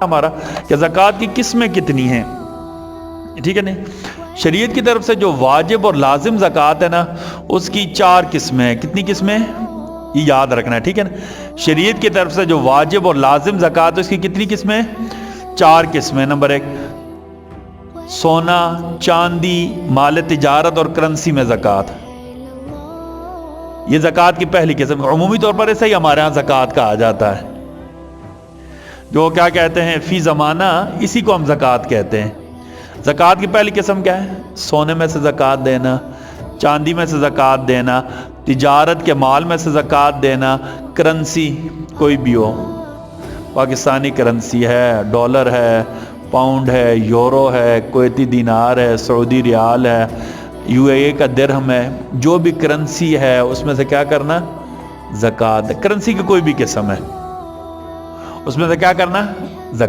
ہمارا کہ زکوٰۃ کی قسمیں کتنی ہیں، ٹھیک ہے نہیں. شریعت کی طرف سے جو واجب اور لازم زکوٰۃ ہے نا، اس کی 4 قسمیں ہیں. کتنی قسمیں؟ یہ یاد رکھنا ہے، ٹھیک ہے نا. شریعت کی طرف سے جو واجب اور لازم زکوٰۃ ہے اس کی کتنی قسمیں؟ 4 قسمیں. نمبر 1 سونا، چاندی، مال تجارت اور کرنسی میں زکوٰۃ. یہ زکوٰۃ کی پہلی قسم. عمومی طور پر ایسا ہی ہمارے ہاں زکوٰۃ کہا جاتا ہے. جو کیا کہتے ہیں فی زمانہ، اسی کو ہم زکوٰۃ کہتے ہیں. زکوٰۃ کی پہلی قسم کیا ہے؟ سونے میں سے زکوٰۃ دینا، چاندی میں سے زکوٰۃ دینا، تجارت کے مال میں سے زکوٰۃ دینا، کرنسی کوئی بھی ہو، پاکستانی کرنسی ہے، ڈالر ہے، پاؤنڈ ہے، یورو ہے، کویتی دینار ہے، سعودی ریال ہے، UAE کا درہم ہے، جو بھی کرنسی ہے اس میں سے کیا کرنا؟ زکوٰۃ. کرنسی کی کوئی بھی قسم ہے اس میں سے کیا کرنا؟ زکوٰۃ.